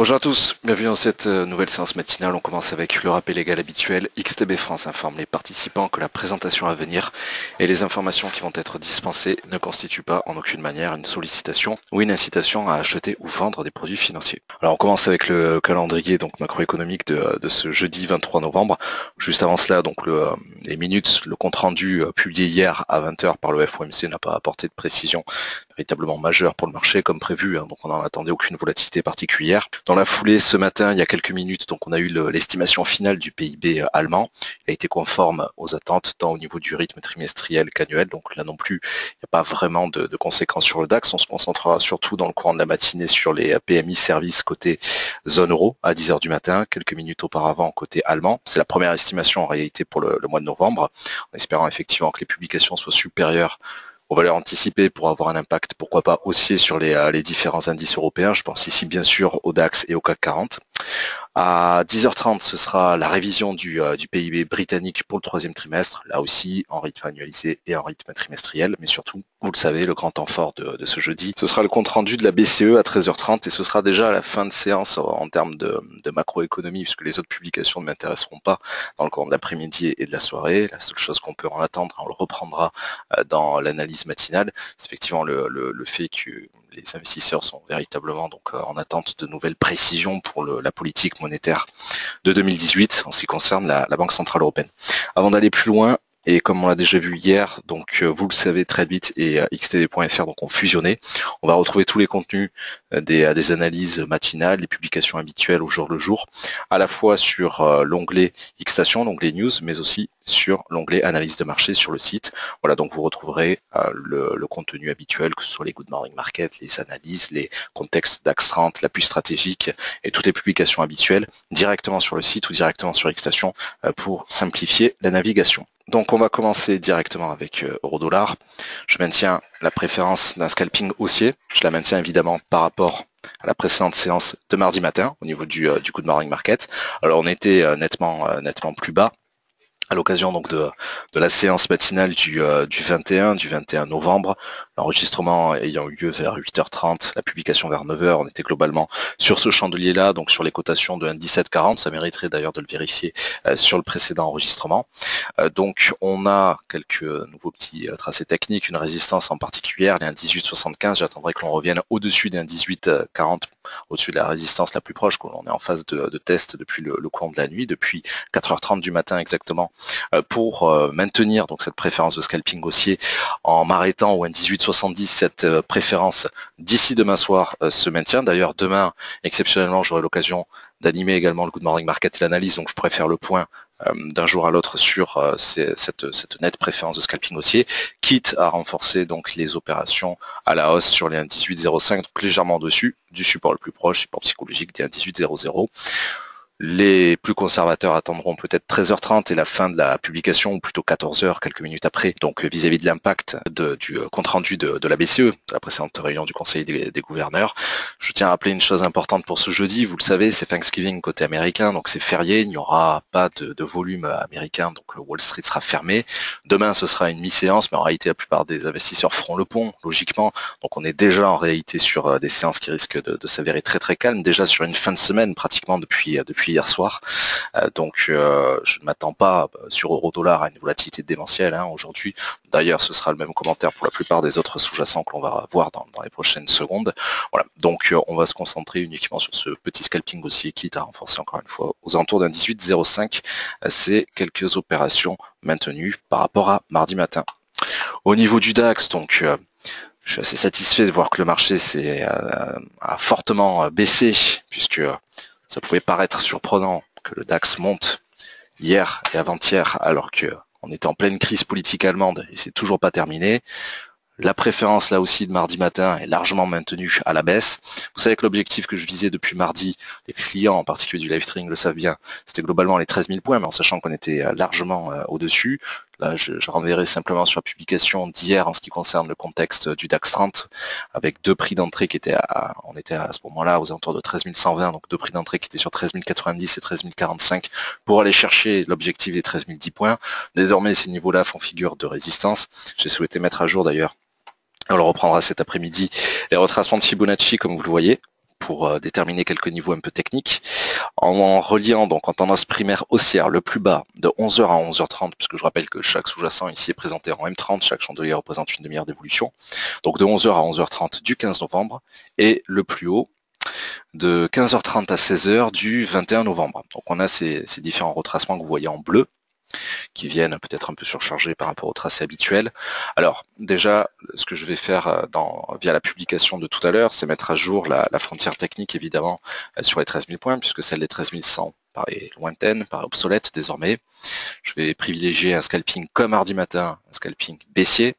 Bonjour à tous, bienvenue dans cette nouvelle séance matinale. On commence avec le rappel légal habituel. XTB France informe les participants que la présentation à venir et les informations qui vont être dispensées ne constituent pas en aucune manière une sollicitation ou une incitation à acheter ou vendre des produits financiers. Alors on commence avec le calendrier donc macroéconomique de ce jeudi 23 novembre. Juste avant cela, donc les minutes, le compte rendu publié hier à 20h par le FOMC n'a pas apporté de précision véritablement majeure pour le marché comme prévu, donc on n'en attendait aucune volatilité particulière. Dans la foulée, ce matin, il y a quelques minutes, donc on a eu l'estimation finale du PIB allemand. Il a été conforme aux attentes, tant au niveau du rythme trimestriel qu'annuel, donc là non plus, il n'y a pas vraiment de conséquences sur le DAX. On se concentrera surtout dans le courant de la matinée sur les PMI services côté zone euro à 10h du matin, quelques minutes auparavant côté allemand. C'est la première estimation en réalité pour le mois de novembre, en espérant effectivement que les publications soient supérieures aux valeurs anticipées pour avoir un impact, pourquoi pas, haussier sur les différents indices européens. Je pense ici bien sûr au DAX et au CAC 40. À 10h30, ce sera la révision du PIB britannique pour le troisième trimestre, là aussi en rythme annualisé et en rythme trimestriel, mais surtout, vous le savez, le grand temps fort de ce jeudi, ce sera le compte rendu de la BCE à 13h30 et ce sera déjà la fin de séance en termes de macroéconomie, puisque les autres publications ne m'intéresseront pas dans le cours de l'après-midi et de la soirée. La seule chose qu'on peut en attendre, on le reprendra dans l'analyse matinale, c'est effectivement le fait que les investisseurs sont véritablement donc en attente de nouvelles précisions pour la politique monétaire de 2018 en ce qui concerne la Banque Centrale Européenne. Avant d'aller plus loin, et comme on l'a déjà vu hier, donc vous le savez, TradeBit et XTB.fr donc ont fusionné. On va retrouver tous les contenus des analyses matinales, des publications habituelles au jour le jour, à la fois sur l'onglet Xstation, l'onglet News, mais aussi sur l'onglet Analyse de marché sur le site. Voilà, donc vous retrouverez le contenu habituel, que ce soit les Good Morning Market, les analyses, les contextes DAX 30, l'appui stratégique et toutes les publications habituelles directement sur le site ou directement sur Xstation pour simplifier la navigation. Donc on va commencer directement avec euro-dollar. Je maintiens la préférence d'un scalping haussier. Je la maintiens évidemment par rapport à la précédente séance de mardi matin au niveau du Good Morning Market. Alors on était nettement plus bas à l'occasion donc de la séance matinale du 21 novembre, l'enregistrement ayant eu lieu vers 8h30, la publication vers 9h, on était globalement sur ce chandelier-là, donc sur les cotations de 1,1740, ça mériterait d'ailleurs de le vérifier sur le précédent enregistrement. Donc on a quelques nouveaux petits tracés techniques, une résistance en particulier, les 1,1875, j'attendrai que l'on revienne au-dessus des 1,1840, au-dessus de la résistance la plus proche, qu'on est en phase de test depuis le courant de la nuit, depuis 4h30 du matin exactement, pour maintenir donc cette préférence de scalping haussier en m'arrêtant au 1,1870. Cette préférence d'ici demain soir se maintient. D'ailleurs demain exceptionnellement j'aurai l'occasion d'animer également le Good Morning Market et l'analyse, donc je pourrais faire le point d'un jour à l'autre sur cette nette préférence de scalping haussier, quitte à renforcer donc les opérations à la hausse sur les 1,1805, donc légèrement au-dessus du support le plus proche, support psychologique des 1,1800. Les plus conservateurs attendront peut-être 13h30 et la fin de la publication, ou plutôt 14h, quelques minutes après, donc vis-à-vis de l'impact du compte-rendu de la BCE, de la précédente réunion du Conseil des gouverneurs. Je tiens à rappeler une chose importante pour ce jeudi, vous le savez, c'est Thanksgiving côté américain, donc c'est férié, il n'y aura pas de volume américain, donc Wall Street sera fermé. Demain, ce sera une mi-séance, mais en réalité, la plupart des investisseurs feront le pont, logiquement. Donc on est déjà en réalité sur des séances qui risquent de s'avérer très très calmes, déjà sur une fin de semaine pratiquement depuis hier soir. Donc je ne m'attends pas sur euro-dollar à une volatilité démentielle aujourd'hui. D'ailleurs, ce sera le même commentaire pour la plupart des autres sous-jacents que l'on va voir dans les prochaines secondes. Voilà, donc on va se concentrer uniquement sur ce petit scalping aussi, quitte à renforcer encore une fois aux alentours d'un 18,05. C'est quelques opérations maintenues par rapport à mardi matin. Au niveau du DAX, donc je suis assez satisfait de voir que le marché a fortement baissé, puisque ça pouvait paraître surprenant que le DAX monte hier et avant-hier alors qu'on était en pleine crise politique allemande et c'est toujours pas terminé. La préférence là aussi de mardi matin est largement maintenue à la baisse. Vous savez que l'objectif que je visais depuis mardi, les clients en particulier du live trading le savent bien, c'était globalement les 13 000 points, mais en sachant qu'on était largement au-dessus. Là, je renverrai simplement sur la publication d'hier en ce qui concerne le contexte du DAX 30, avec deux prix d'entrée qui étaient on était à ce moment-là aux alentours de 13 120, donc deux prix d'entrée qui étaient sur 13 090 et 13 045 pour aller chercher l'objectif des 13 010 points. Désormais, ces niveaux-là font figure de résistance. J'ai souhaité mettre à jour d'ailleurs, on le reprendra cet après-midi, les retracements de Fibonacci comme vous le voyez, pour déterminer quelques niveaux un peu techniques, en reliant donc en tendance primaire haussière le plus bas de 11h à 11h30, puisque je rappelle que chaque sous-jacent ici est présenté en M30, chaque chandelier représente une demi-heure d'évolution, donc de 11h à 11h30 du 15 novembre, et le plus haut de 15h30 à 16h du 21 novembre. Donc on a ces différents retracements que vous voyez en bleu, qui viennent peut-être un peu surchargés par rapport au tracé habituel. Alors déjà, ce que je vais faire via la publication de tout à l'heure, c'est mettre à jour la frontière technique évidemment sur les 13 000 points, puisque celle des 13 100 paraît lointaine, paraît obsolète désormais. Je vais privilégier un scalping comme mardi matin, un scalping baissier,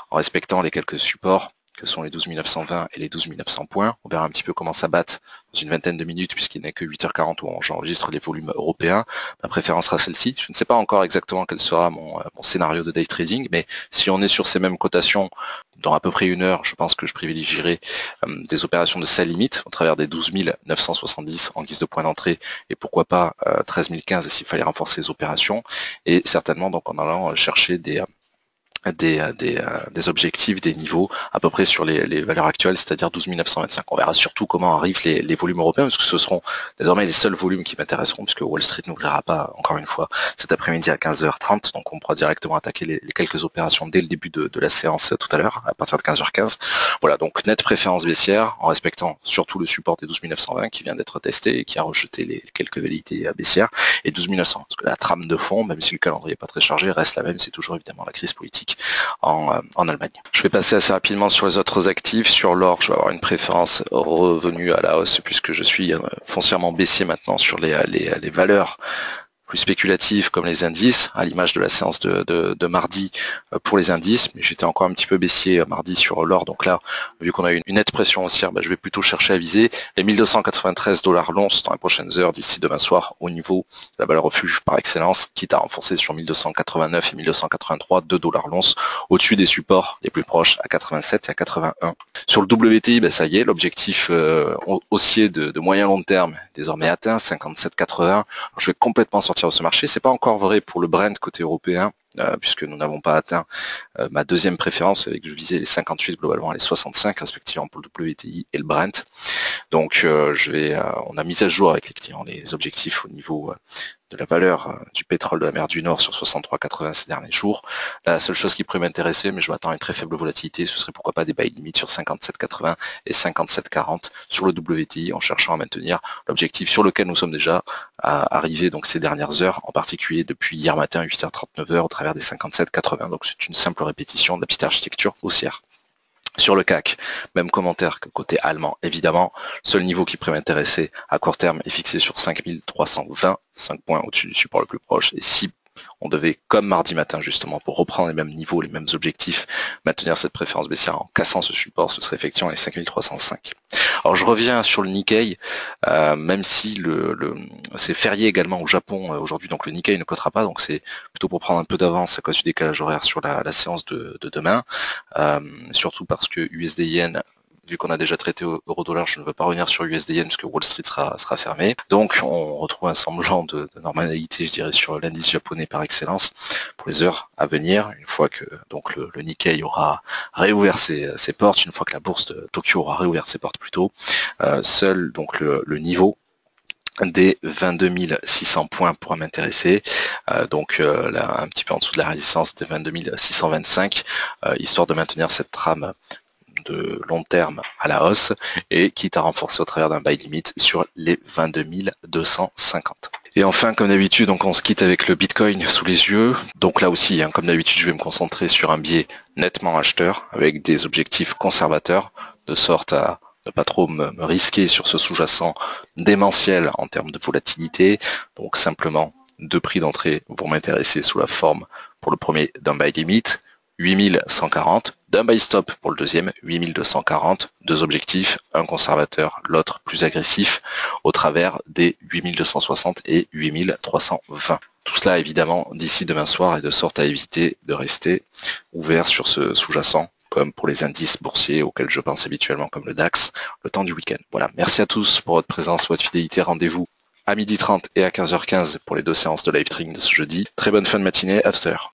en respectant les quelques supports que sont les 12 920 et les 12 900 points. On verra un petit peu comment ça batte dans une vingtaine de minutes, puisqu'il n'est que 8h40 où j'enregistre les volumes européens. Ma préférence sera celle-ci. Je ne sais pas encore exactement quel sera mon scénario de day trading, mais si on est sur ces mêmes cotations dans à peu près une heure, je pense que je privilégierai des opérations de sell limite au travers des 12 970 en guise de point d'entrée, et pourquoi pas 13 015 s'il fallait renforcer les opérations, et certainement donc en allant chercher des objectifs, des niveaux à peu près sur les valeurs actuelles, c'est-à-dire 12 925. On verra surtout comment arrivent les volumes européens, parce que ce seront désormais les seuls volumes qui m'intéresseront, puisque Wall Street n'ouvrira pas, encore une fois, cet après-midi à 15h30, donc on pourra directement attaquer les quelques opérations dès le début de la séance tout à l'heure, à partir de 15h15. Voilà, donc nette préférence baissière, en respectant surtout le support des 12 920 qui vient d'être testé et qui a rejeté les quelques velléités baissières, et 12 900, parce que la trame de fond, même si le calendrier n'est pas très chargé, reste la même, c'est toujours évidemment la crise politique en Allemagne. Je vais passer assez rapidement sur les autres actifs. Sur l'or, je vais avoir une préférence revenue à la hausse puisque je suis foncièrement baissier maintenant sur les valeurs plus spéculatives comme les indices, à l'image de la séance de mardi pour les indices, mais j'étais encore un petit peu baissier mardi sur l'or, donc là, vu qu'on a eu une nette pression haussière, je vais plutôt chercher à viser les 1293 $ l'once dans les prochaines heures d'ici demain soir au niveau de la valeur refuge par excellence, quitte à renforcer sur 1289 et 1283 $2 l'once, au-dessus des supports les plus proches à 87 et à 81. Sur le WTI, ça y est, l'objectif haussier de moyen long terme désormais atteint, 57,80. Je vais complètement sortir de ce marché. C'est pas encore vrai pour le Brent côté européen, puisque nous n'avons pas atteint ma deuxième préférence, avec que je visais les 58 globalement, les 65 respectivement pour le WTI et le Brent. Donc on a mis à jour avec les clients les objectifs au niveau de la valeur du pétrole de la mer du Nord sur 63,80 ces derniers jours. La seule chose qui pourrait m'intéresser, mais je m'attends à une très faible volatilité, ce serait pourquoi pas des buy limits sur 57,80 et 57,40 sur le WTI, en cherchant à maintenir l'objectif sur lequel nous sommes déjà arrivés donc ces dernières heures, en particulier depuis hier matin 8h39 au travers des 57,80. Donc c'est une simple répétition de la petite architecture haussière. Sur le CAC, même commentaire que côté allemand, évidemment. Le seul niveau qui pourrait m'intéresser à court terme est fixé sur 5320, 5 points au-dessus du support le plus proche. Et si on devait, comme mardi matin justement, pour reprendre les mêmes niveaux, les mêmes objectifs, maintenir cette préférence baissière en cassant ce support, ce serait effectivement les 5305. Alors je reviens sur le Nikkei, même si c'est férié également au Japon aujourd'hui, donc le Nikkei ne cotera pas, donc c'est plutôt pour prendre un peu d'avance à cause du décalage horaire sur la séance de demain, surtout parce que USD Yen, vu qu'on a déjà traité euro-dollar, je ne veux pas revenir sur USD-Yen parce que Wall Street sera fermé. Donc on retrouve un semblant de normalité, je dirais, sur l'indice japonais par excellence pour les heures à venir, une fois que donc le Nikkei aura réouvert ses portes, une fois que la bourse de Tokyo aura réouvert ses portes plutôt. Seul donc le niveau des 22 600 points pourra m'intéresser, donc là un petit peu en dessous de la résistance des 22 625, histoire de maintenir cette trame de long terme à la hausse, et quitte à renforcer au travers d'un buy limit sur les 22 250. Et enfin, comme d'habitude, donc on se quitte avec le Bitcoin sous les yeux. Donc là aussi, comme d'habitude, je vais me concentrer sur un biais nettement acheteur, avec des objectifs conservateurs, de sorte à ne pas trop me risquer sur ce sous-jacent démentiel en termes de volatilité. Donc simplement, deux prix d'entrée vont m'intéresser sous la forme, pour le premier, d'un buy limit, 8140, d'un buy stop pour le deuxième, 8240, deux objectifs, un conservateur, l'autre plus agressif, au travers des 8260 et 8320. Tout cela évidemment d'ici demain soir, et de sorte à éviter de rester ouvert sur ce sous-jacent, comme pour les indices boursiers auxquels je pense habituellement, comme le DAX, le temps du week-end. Voilà, merci à tous pour votre présence, votre fidélité, rendez-vous à 12h30 et à 15h15 pour les deux séances de live trading de ce jeudi. Très bonne fin de matinée, à tout à l'heure.